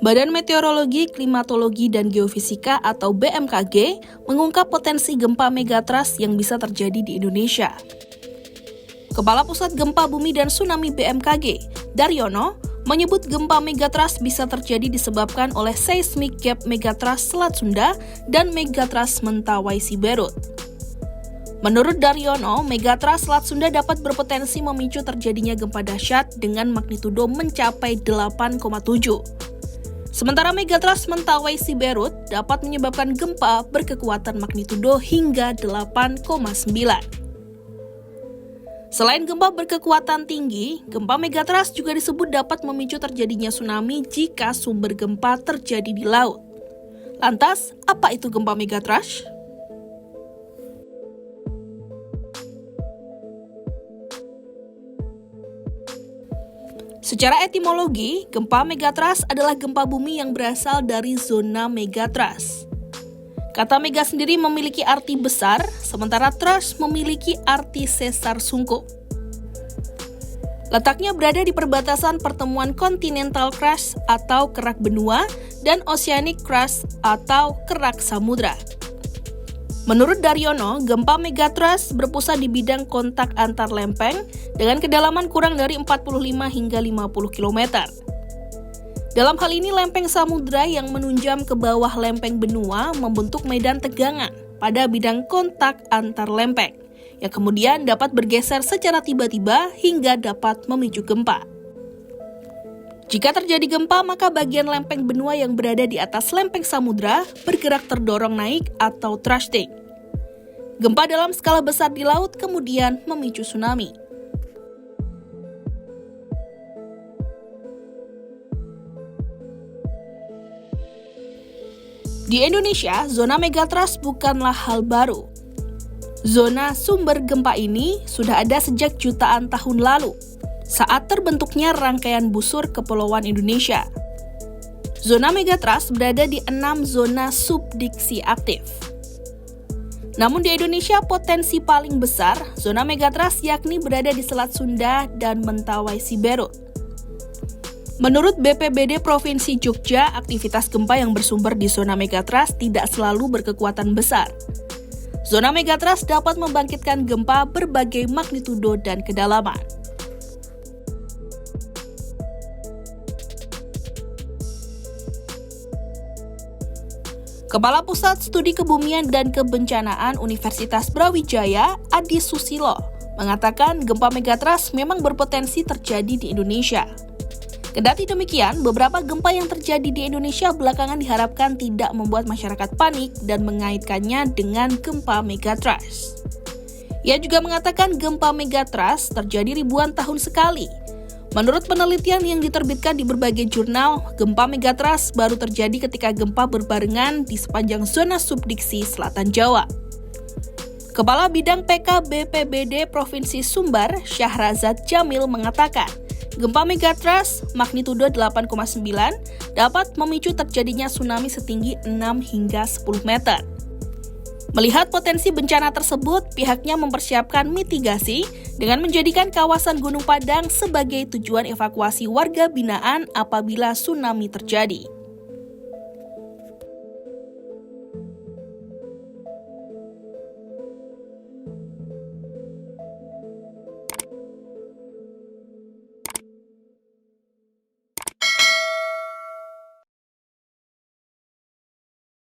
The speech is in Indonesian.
Badan Meteorologi, Klimatologi, dan Geofisika atau BMKG mengungkap potensi gempa megatrust yang bisa terjadi di Indonesia. Kepala Pusat Gempa Bumi dan Tsunami BMKG, Daryono, menyebut gempa megatrust bisa terjadi disebabkan oleh seismic gap megatrust Selat Sunda dan megatrust Mentawai Siberut. Menurut Daryono, megatrust Selat Sunda dapat berpotensi memicu terjadinya gempa dahsyat dengan magnitudo mencapai 8,7. Sementara megatrust Mentawai Siberut dapat menyebabkan gempa berkekuatan magnitudo hingga 8,9. Selain gempa berkekuatan tinggi, gempa megatrust juga disebut dapat memicu terjadinya tsunami jika sumber gempa terjadi di laut. Lantas, apa itu gempa megatrust? Secara etimologi, gempa megatrust adalah gempa bumi yang berasal dari zona megatrust. Kata mega sendiri memiliki arti besar, sementara trust memiliki arti sesar sungkup. Letaknya berada di perbatasan pertemuan continental crust atau kerak benua dan oceanic crust atau kerak samudra. Menurut Daryono, gempa megatrust berpusat di bidang kontak antar lempeng dengan kedalaman kurang dari 45 hingga 50 km. Dalam hal ini, lempeng samudra yang menunjam ke bawah lempeng benua membentuk medan tegangan pada bidang kontak antar lempeng, yang kemudian dapat bergeser secara tiba-tiba hingga dapat memicu gempa. Jika terjadi gempa, maka bagian lempeng benua yang berada di atas lempeng samudra bergerak terdorong naik atau thrusting. Gempa dalam skala besar di laut kemudian memicu tsunami. Di Indonesia, zona megatrust bukanlah hal baru. Zona sumber gempa ini sudah ada sejak jutaan tahun lalu, saat terbentuknya rangkaian busur kepulauan Indonesia. Zona megatrust berada di 6 zona subduksi aktif. Namun di Indonesia, potensi paling besar zona megatrust yakni berada di Selat Sunda dan Mentawai Siberut. Menurut BPBD Provinsi Jogja, aktivitas gempa yang bersumber di zona megatrust tidak selalu berkekuatan besar. Zona megatrust dapat membangkitkan gempa berbagai magnitudo dan kedalaman. Kepala Pusat Studi Kebumian dan Kebencanaan Universitas Brawijaya, Adi Susilo, mengatakan gempa megatrust memang berpotensi terjadi di Indonesia. Kendati demikian, beberapa gempa yang terjadi di Indonesia belakangan diharapkan tidak membuat masyarakat panik dan mengaitkannya dengan gempa megatrust. Ia juga mengatakan gempa megatrust terjadi ribuan tahun sekali. Menurut penelitian yang diterbitkan di berbagai jurnal, gempa megatrust baru terjadi ketika gempa berbarengan di sepanjang zona subduksi selatan Jawa. Kepala Bidang PK BPBD Provinsi Sumbar, Syahrazad Jamil mengatakan, gempa megatrust magnitudo 8,9 dapat memicu terjadinya tsunami setinggi 6 hingga 10 meter. Melihat potensi bencana tersebut, pihaknya mempersiapkan mitigasi dengan menjadikan kawasan Gunung Padang sebagai tujuan evakuasi warga binaan apabila tsunami terjadi.